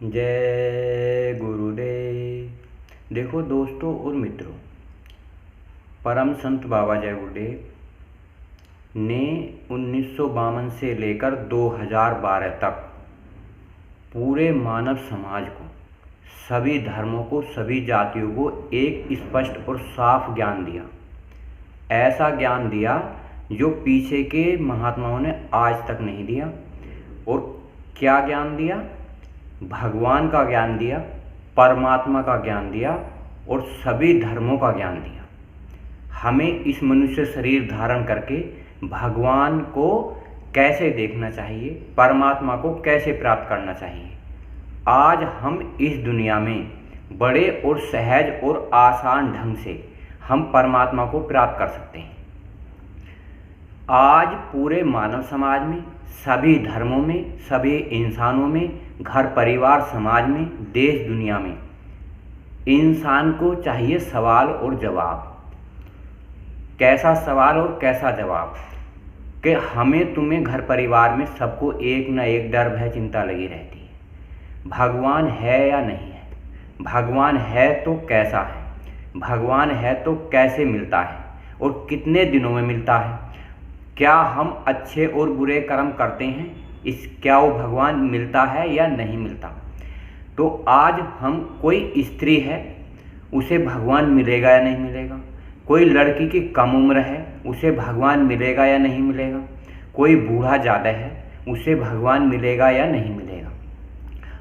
जय गुरुदेव। देखो दोस्तों और मित्रों, परम संत बाबा जय गुरुदेव ने 1952 से लेकर 2012 तक पूरे मानव समाज को, सभी धर्मों को, सभी जातियों को एक स्पष्ट और साफ ज्ञान दिया। ऐसा ज्ञान दिया जो पीछे के महात्माओं ने आज तक नहीं दिया। और क्या ज्ञान दिया? भगवान का ज्ञान दिया, परमात्मा का ज्ञान दिया और सभी धर्मों का ज्ञान दिया। हमें इस मनुष्य शरीर धारण करके भगवान को कैसे देखना चाहिए, परमात्मा को कैसे प्राप्त करना चाहिए। आज हम इस दुनिया में बड़े और सहज और आसान ढंग से हम परमात्मा को प्राप्त कर सकते हैं। आज पूरे मानव समाज में, सभी धर्मों में, सभी इंसानों में, घर परिवार समाज में, देश दुनिया में इंसान को चाहिए सवाल और जवाब। कैसा सवाल और कैसा जवाब? कि हमें तुम्हें घर परिवार में सबको एक न एक डर भय चिंता लगी रहती है। भगवान है या नहीं है? भगवान है तो कैसा है? भगवान है तो कैसे मिलता है और कितने दिनों में मिलता है? क्या हम अच्छे और बुरे कर्म करते हैं, क्या वो भगवान मिलता है या नहीं मिलता? तो आज हम, कोई स्त्री है उसे भगवान मिलेगा या नहीं मिलेगा? कोई लड़की की कम उम्र है उसे भगवान मिलेगा या नहीं मिलेगा? कोई बूढ़ा ज़्यादा है उसे भगवान मिलेगा या नहीं मिलेगा?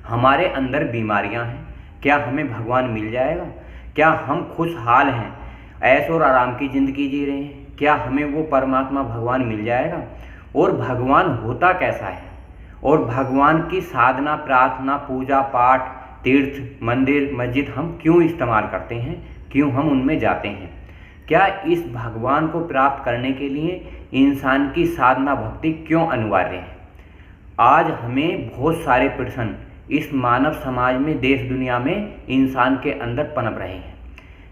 हमारे अंदर बीमारियां हैं, क्या हमें भगवान मिल जाएगा? क्या हम खुशहाल हैं, ऐश और आराम की ज़िंदगी जी रहे हैं, क्या हमें वो परमात्मा भगवान मिल जाएगा? और भगवान होता कैसा है? और भगवान की साधना, प्रार्थना, पूजा पाठ, तीर्थ, मंदिर, मस्जिद हम क्यों इस्तेमाल करते हैं, क्यों हम उनमें जाते हैं? क्या इस भगवान को प्राप्त करने के लिए इंसान की साधना भक्ति क्यों अनिवार्य है? आज हमें बहुत सारे प्रश्न इस मानव समाज में, देश दुनिया में इंसान के अंदर पनप रहे हैं।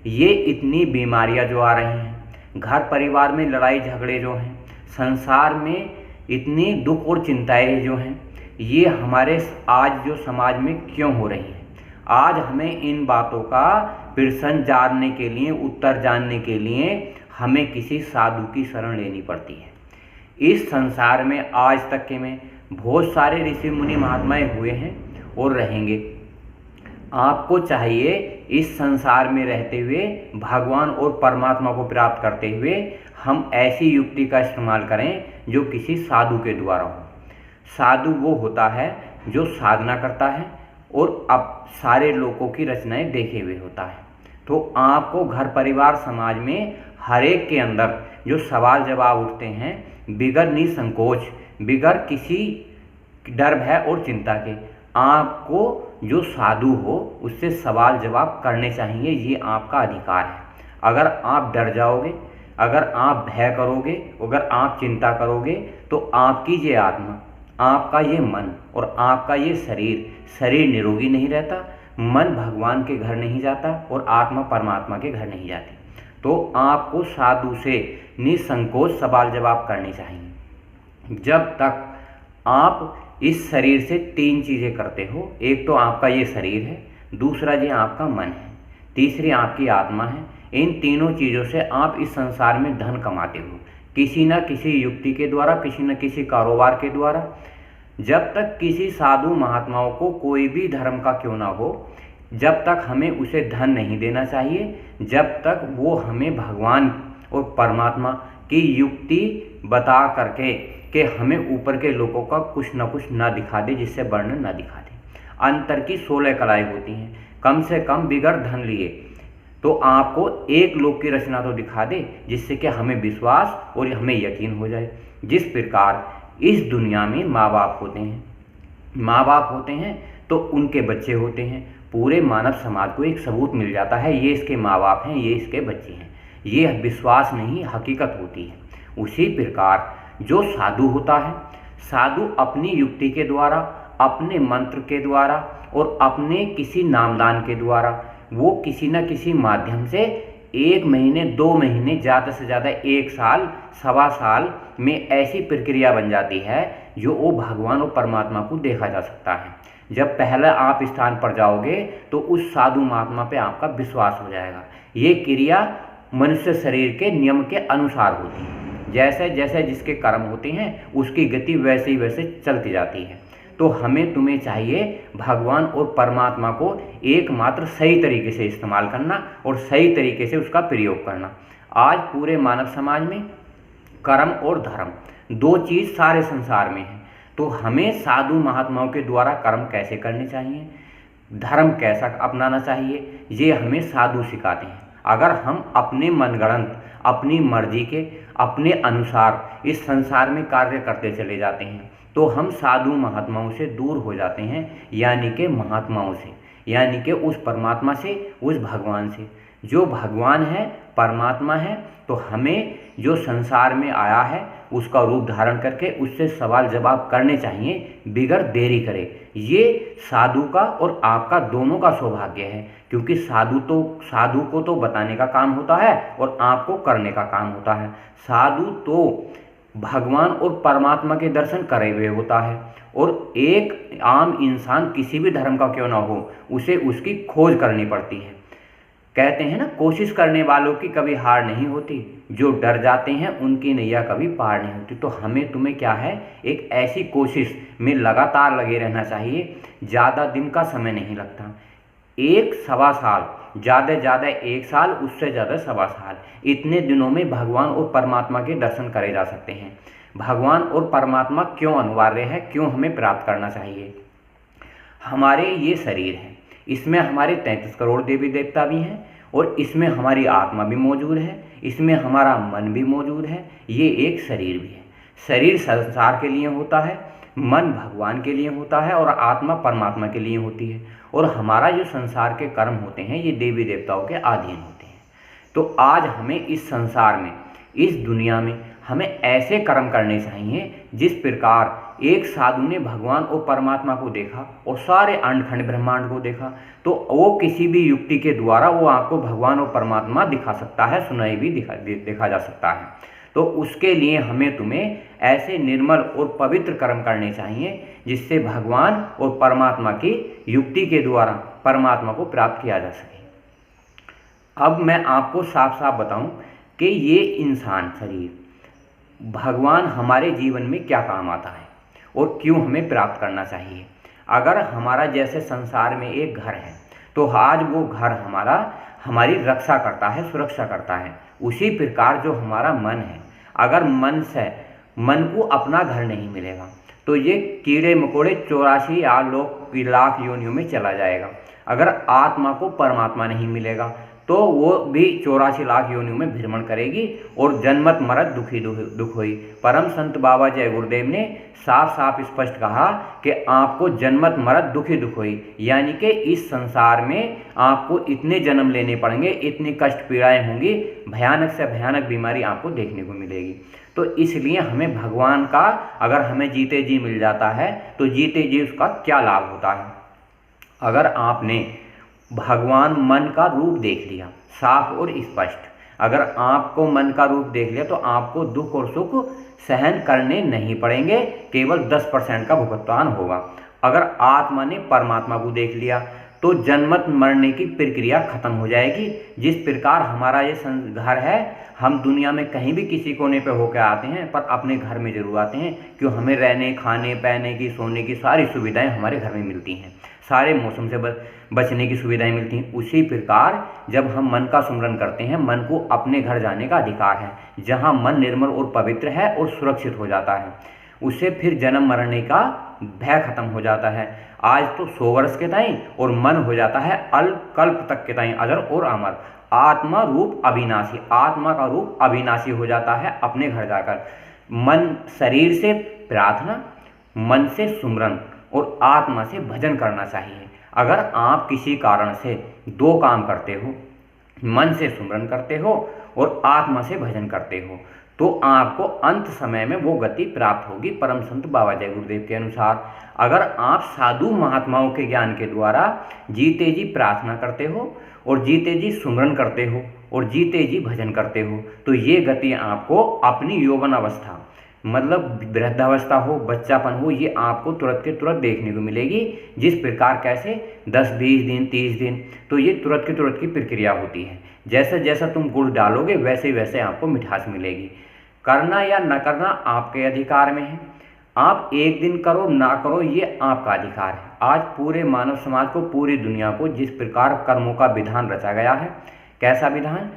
ये इतनी बीमारियां जो आ रही हैं, घर परिवार में लड़ाई झगड़े जो हैं, संसार में इतनी दुख और चिंताएं जो हैं, ये हमारे आज जो समाज में क्यों हो रही हैं? आज हमें इन बातों का प्रश्न जानने के लिए, उत्तर जानने के लिए हमें किसी साधु की शरण लेनी पड़ती है। इस संसार में आज तक के में बहुत सारे ऋषि मुनि महात्माएं हुए हैं और रहेंगे। आपको चाहिए इस संसार में रहते हुए भगवान और परमात्मा को प्राप्त करते हुए हम ऐसी युक्ति का इस्तेमाल करें जो किसी साधु के द्वारा हो। साधु वो होता है जो साधना करता है और अब सारे लोगों की रचनाएं देखे हुए होता है। तो आपको घर परिवार समाज में हर एक के अंदर जो सवाल जवाब उठते हैं, बिगर निसंकोच, बिगर किसी डर भय और चिंता के, आपको जो साधु हो उससे सवाल जवाब करने चाहिए। ये आपका अधिकार है। अगर आप डर जाओगे, अगर आप भय करोगे, अगर आप चिंता करोगे, तो आपकी ये आत्मा, आपका ये मन और आपका ये शरीर निरोगी नहीं रहता, मन भगवान के घर नहीं जाता और आत्मा परमात्मा के घर नहीं जाती। तो आपको साधु से निसंकोच सवाल जवाब करने चाहिए। जब तक आप इस शरीर से तीन चीज़ें करते हो, एक तो आपका ये शरीर है, दूसरा ये आपका मन है, तीसरी आपकी आत्मा है। इन तीनों चीज़ों से आप इस संसार में धन कमाते हो, किसी न किसी युक्ति के द्वारा, किसी न किसी कारोबार के द्वारा। जब तक किसी साधु महात्माओं को, कोई भी धर्म का क्यों ना हो, जब तक हमें उसे धन नहीं देना चाहिए, जब तक वो हमें भगवान और परमात्मा की युक्ति बता करके कि हमें ऊपर के लोगों का कुछ न कुछ ना दिखा दे, जिससे वर्णन ना दिखा दे। अंतर की 16 कलाएं होती हैं, कम से कम बिगड़ धन लिए तो आपको एक लोक की रचना तो दिखा दे, जिससे कि हमें विश्वास और हमें यकीन हो जाए। जिस प्रकार इस दुनिया में माँ बाप होते हैं, माँ बाप होते हैं तो उनके बच्चे होते हैं। पूरे मानव समाज को एक सबूत मिल जाता है, ये इसके माँ बाप हैं, ये इसके बच्चे हैं। ये विश्वास नहीं, हकीकत होती है। उसी प्रकार जो साधु होता है, साधु अपनी युक्ति के द्वारा, अपने मंत्र के द्वारा और अपने किसी नामदान के द्वारा, वो किसी न किसी माध्यम से 1 महीने, 2 महीने, ज़्यादा से ज़्यादा 1 साल, सवा साल में ऐसी प्रक्रिया बन जाती है जो वो भगवान और परमात्मा को देखा जा सकता है। जब पहले आप स्थान पर जाओगे तो उस साधु महात्मा पे आपका विश्वास हो जाएगा। ये क्रिया मनुष्य शरीर के नियम के अनुसार होती है। जैसे जैसे जिसके कर्म होते हैं उसकी गति वैसे ही वैसे चलती जाती है। तो हमें तुम्हें चाहिए भगवान और परमात्मा को एकमात्र सही तरीके से इस्तेमाल करना और सही तरीके से उसका प्रयोग करना। आज पूरे मानव समाज में कर्म और धर्म दो चीज़ सारे संसार में है। तो हमें साधु महात्माओं के द्वारा कर्म कैसे करने चाहिए, धर्म कैसा अपनाना चाहिए, ये हमें साधु सिखाते हैं। अगर हम अपने मनगढ़ंत अपनी मर्जी के अपने अनुसार इस संसार में कार्य करते चले जाते हैं तो हम साधु महात्माओं से दूर हो जाते हैं, यानी कि महात्माओं से, यानी कि उस परमात्मा से, उस भगवान से। जो भगवान है, परमात्मा है, तो हमें जो संसार में आया है उसका रूप धारण करके उससे सवाल जवाब करने चाहिए बिगर देरी करे। ये साधु का और आपका दोनों का सौभाग्य है, क्योंकि साधु को तो बताने का काम होता है और आपको करने का काम होता है। साधु तो भगवान और परमात्मा के दर्शन करे हुए होता है, और एक आम इंसान किसी भी धर्म का क्यों ना हो उसे उसकी खोज करनी पड़ती है। कहते हैं ना, कोशिश करने वालों की कभी हार नहीं होती, जो डर जाते हैं उनकी नैया कभी पार नहीं होती। तो हमें तुम्हें क्या है, एक ऐसी कोशिश में लगातार लगे रहना चाहिए। ज़्यादा दिन का समय नहीं लगता, 1-1.25 साल, ज़्यादा 1 साल, उससे ज़्यादा 1.25 साल, इतने दिनों में भगवान और परमात्मा के दर्शन करे जा सकते हैं। भगवान और परमात्मा क्यों अनिवार्य है, क्यों हमें प्राप्त करना चाहिए? हमारे ये शरीर है, इसमें हमारे 33 करोड़ देवी देवता भी हैं, और इसमें हमारी आत्मा भी मौजूद है, इसमें हमारा मन भी मौजूद है, ये एक शरीर भी है। शरीर संसार के लिए होता है, मन भगवान के लिए होता है, और आत्मा परमात्मा के लिए होती है। और हमारा जो संसार के कर्म होते हैं ये देवी देवताओं के अधीन होते हैं। तो आज हमें इस संसार में, इस दुनिया में हमें ऐसे कर्म करने चाहिए जिस प्रकार एक साधु ने भगवान और परमात्मा को देखा और सारे अंडखंड ब्रह्मांड को देखा, तो वो किसी भी युक्ति के द्वारा वो आपको भगवान और परमात्मा दिखा सकता है, सुनाई भी देखा जा सकता है। तो उसके लिए हमें तुम्हें ऐसे निर्मल और पवित्र कर्म करने चाहिए जिससे भगवान और परमात्मा की युक्ति के द्वारा परमात्मा को प्राप्त किया जा सके। अब मैं आपको साफ साफ बताऊं कि ये इंसान शरीर भगवान हमारे जीवन में क्या काम आता है और क्यों हमें प्राप्त करना चाहिए। अगर हमारा जैसे संसार में एक घर है तो आज वो घर हमारी रक्षा करता है, सुरक्षा करता है। उसी प्रकार जो हमारा मन है, अगर मन को अपना घर नहीं मिलेगा तो ये कीड़े मकोड़े 84 लाख योनियों में चला जाएगा। अगर आत्मा को परमात्मा नहीं मिलेगा तो वो भी 84 लाख योनियों में भ्रमण करेगी और जन्मत मरत दुख होई। परम संत बाबा जय गुरुदेव ने साफ साफ स्पष्ट कहा कि आपको जन्मत मरत दुख होई, यानी कि इस संसार में आपको इतने जन्म लेने पड़ेंगे, इतनी कष्ट पीड़ाएं होंगी, भयानक से भयानक बीमारी आपको देखने को मिलेगी। तो इसलिए हमें भगवान का अगर हमें जीते जी मिल जाता है तो जीते जी उसका क्या लाभ होता है। अगर आपने भगवान मन का रूप देख लिया साफ और स्पष्ट, अगर आपको मन का रूप देख लिया तो आपको दुख और सुख सहन करने नहीं पड़ेंगे, केवल 10% का भुगतान होगा। अगर आत्मा ने परमात्मा को देख लिया तो जन्मत मरने की प्रक्रिया खत्म हो जाएगी। जिस प्रकार हमारा ये घर है, हम दुनिया में कहीं भी किसी कोने पे होकर आते हैं पर अपने घर में जरूर आते हैं, क्यों हमें रहने खाने पहने की सोने की सारी सुविधाएं हमारे घर में मिलती हैं, सारे मौसम से बचने की सुविधाएं मिलती हैं। उसी प्रकार जब हम मन का सुमरन करते हैं, मन को अपने घर जाने का अधिकार है, जहाँ मन निर्मल और पवित्र है और सुरक्षित हो जाता है, उससे फिर जन्म मरने का भय खत्म हो जाता है। आज तो 100 वर्ष के ताईं और मन हो जाता है कल्प तक के ताईं अजर और अमर। आत्मा रूप अविनाशी, आत्मा का रूप अविनाशी हो जाता है अपने घर जाकर। मन शरीर से प्रार्थना, मन से सुमरन और आत्मा से भजन करना चाहिए। अगर आप किसी कारण से 2 काम करते हो, मन से सुमरन करते हो और आत्मा से भजन करते हो, तो आपको अंत समय में वो गति प्राप्त होगी परम संत बाबा जय गुरुदेव के अनुसार। अगर आप साधु महात्माओं के ज्ञान के द्वारा जीते जी प्रार्थना करते हो और जीते जी सुमरन करते हो और जीते जी भजन करते हो, तो ये गति आपको अपनी यौवन अवस्था मतलब वृद्धावस्था हो, बच्चापन हो, ये आपको तुरंत के तुरंत देखने को मिलेगी। जिस प्रकार कैसे 10-20 दिन 30 दिन, तो ये तुरंत के तुरंत की प्रक्रिया होती है। जैसा जैसा तुम गुड़ डालोगे वैसे वैसे आपको मिठास मिलेगी। करना या न करना आपके अधिकार में है। आप एक दिन करो ना करो ये आपका अधिकार है। आज पूरे मानव समाज को, पूरी दुनिया को जिस प्रकार कर्मों का विधान रचा गया है, कैसा विधान,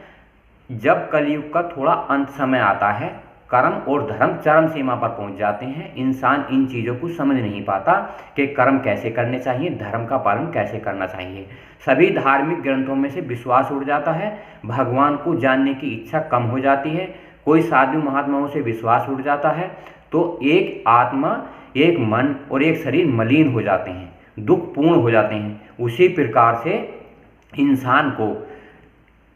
जब कलयुग का थोड़ा अंत समय आता है, कर्म और धर्म चरम सीमा पर पहुंच जाते हैं। इंसान इन चीज़ों को समझ नहीं पाता कि कर्म कैसे करने चाहिए, धर्म का पालन कैसे करना चाहिए। सभी धार्मिक ग्रंथों में से विश्वास उड़ जाता है, भगवान को जानने की इच्छा कम हो जाती है, कोई साधु महात्माओं से विश्वास उड़ जाता है, तो एक आत्मा, एक मन और एक शरीर मलिन हो जाते हैं, दुखपूर्ण हो जाते हैं। उसी प्रकार से इंसान को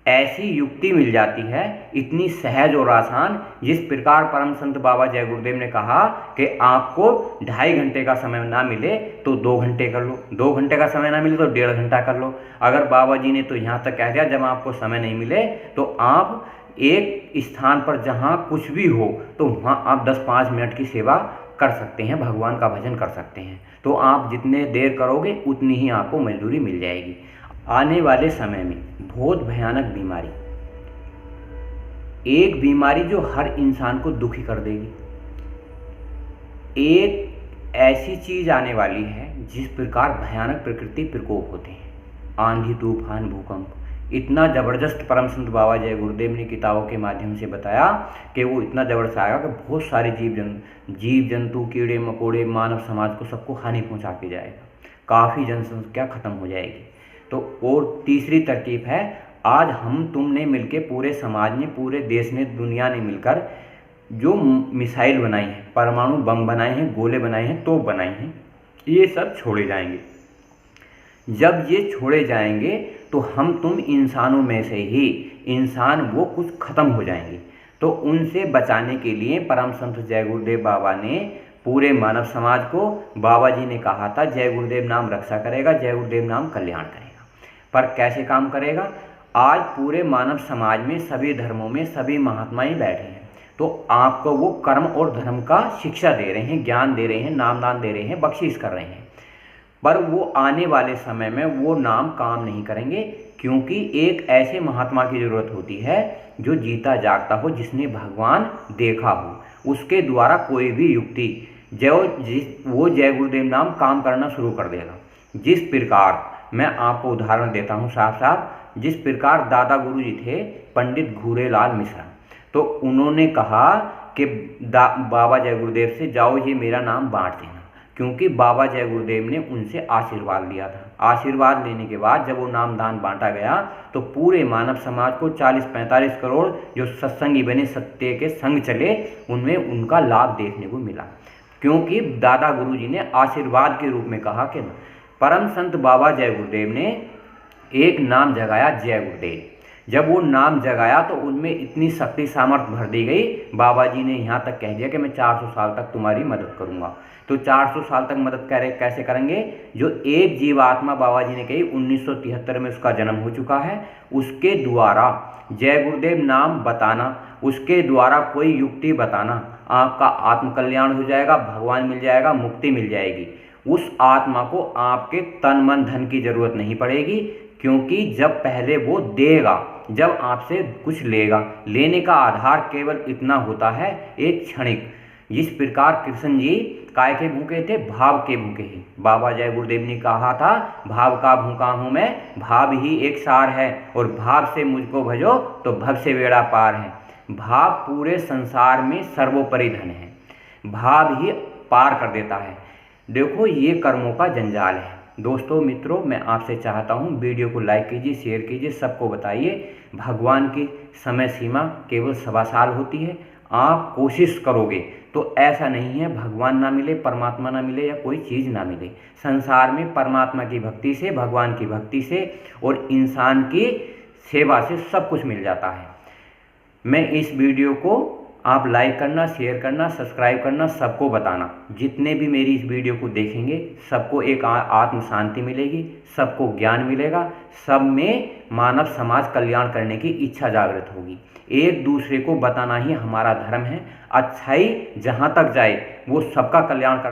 ऐसी युक्ति मिल जाती है, इतनी सहज और आसान, जिस प्रकार परम संत बाबा जय गुरुदेव ने कहा कि आपको 2.5 घंटे का समय ना मिले तो 2 घंटे कर लो, 2 घंटे का समय ना मिले तो 1.5 घंटा कर लो। अगर बाबा जी ने तो यहाँ तक कह दिया, जब आपको समय नहीं मिले तो आप एक स्थान पर जहाँ कुछ भी हो तो वहाँ आप 10-5 मिनट की सेवा कर सकते हैं, भगवान का भजन कर सकते हैं। तो आप जितने देर करोगे उतनी ही आपको मजदूरी मिल जाएगी। आने वाले समय में बहुत भयानक बीमारी, एक बीमारी जो हर इंसान को दुखी कर देगी, एक ऐसी चीज आने वाली है जिस प्रकार भयानक प्रकृति प्रकोप होते हैं, आंधी तूफान भूकंप, इतना ज़बरदस्त परम संत बाबा जय गुरुदेव ने किताबों के माध्यम से बताया कि वो इतना ज़बरदस्त आएगा कि बहुत सारे जीव जंतु कीड़े मकोड़े मानव समाज को सबको हानि पहुंचा के जाएगा, काफ़ी जनसंख्या खत्म हो जाएगी। तो और तीसरी तरकीब है, आज हम तुमने मिलके पूरे समाज ने, पूरे देश ने, दुनिया ने मिलकर जो मिसाइल बनाई है, परमाणु बम बनाए हैं, गोले बनाए हैं, तोप बनाई हैं, ये सब छोड़े जाएंगे। जब ये छोड़े जाएंगे तो हम तुम इंसानों में से ही इंसान वो कुछ खत्म हो जाएंगे। तो उनसे बचाने के लिए परम संत जय गुरुदेव बाबा ने पूरे मानव समाज को, बाबा जी ने कहा था जय गुरुदेव नाम रक्षा करेगा, जय गुरुदेव नाम कल्याण करेगा। पर कैसे काम करेगा? आज पूरे मानव समाज में, सभी धर्मों में सभी महात्माएं बैठे हैं, तो आपको वो कर्म और धर्म का शिक्षा दे रहे हैं, ज्ञान दे रहे हैं, नाम दान दे रहे हैं, बख्शीश कर रहे हैं। पर वो आने वाले समय में वो नाम काम नहीं करेंगे, क्योंकि एक ऐसे महात्मा की जरूरत होती है जो जीता जागता हो, जिसने भगवान देखा हो। उसके द्वारा कोई भी युक्ति वो जय गुरुदेव नाम काम करना शुरू कर देगा। जिस प्रकार मैं आपको उदाहरण देता हूँ साफ साफ, जिस प्रकार दादा गुरु जी थे पंडित घूरेलाल मिश्रा, तो उन्होंने कहा कि बाबा जय गुरुदेव से जाओ ये मेरा नाम बांट देना, क्योंकि बाबा जय गुरुदेव ने उनसे आशीर्वाद लिया था। आशीर्वाद लेने के बाद जब वो नाम दान बांटा गया तो पूरे मानव समाज को 40-45 करोड़ जो सत्संगी बने, सत्य के संग चले, उनमें उनका लाभ देखने को मिला, क्योंकि दादा गुरु जी ने आशीर्वाद के रूप में कहा कि परम संत बाबा जय गुरुदेव ने एक नाम जगाया जय गुरुदेव। जब वो नाम जगाया तो उनमें इतनी शक्ति सामर्थ्य भर दी गई, बाबा जी ने यहाँ तक कह दिया कि मैं 400 साल तक तुम्हारी मदद करूँगा। तो 400 साल तक मदद कैसे करेंगे? जो एक जीवात्मा बाबा जी ने कही 1973 में उसका जन्म हो चुका है, उसके द्वारा जय गुरुदेव नाम बताना, उसके द्वारा कोई युक्ति बताना, आपका आत्मकल्याण हो जाएगा, भगवान मिल जाएगा, मुक्ति मिल जाएगी। उस आत्मा को आपके तन मन धन की जरूरत नहीं पड़ेगी, क्योंकि जब पहले वो देगा, जब आपसे कुछ लेगा, लेने का आधार केवल इतना होता है, एक क्षणिक। जिस प्रकार कृष्ण जी काय के भूखे थे? भाव के भूखे ही। बाबा जय गुरुदेव ने कहा था भाव का भूखा हूँ मैं, भाव ही एक सार है, और भाव से मुझको भजो तो भव से बेड़ा पार है। भाव पूरे संसार में सर्वोपरि धन है, भाव ही पार कर देता है। देखो ये कर्मों का जंजाल है। दोस्तों मित्रों, मैं आपसे चाहता हूँ वीडियो को लाइक कीजिए, शेयर कीजिए, सबको बताइए। भगवान की समय सीमा केवल 1.25 साल होती है। आप कोशिश करोगे तो ऐसा नहीं है भगवान ना मिले, परमात्मा ना मिले, या कोई चीज़ ना मिले। संसार में परमात्मा की भक्ति से, भगवान की भक्ति से और इंसान की सेवा से सब कुछ मिल जाता है। मैं इस वीडियो को आप लाइक करना, शेयर करना, सब्सक्राइब करना, सबको बताना। जितने भी मेरी इस वीडियो को देखेंगे सबको एक आत्म शांति मिलेगी, सबको ज्ञान मिलेगा, सब में मानव समाज कल्याण करने की इच्छा जागृत होगी। एक दूसरे को बताना ही हमारा धर्म है। अच्छाई जहाँ तक जाए वो सबका कल्याण कर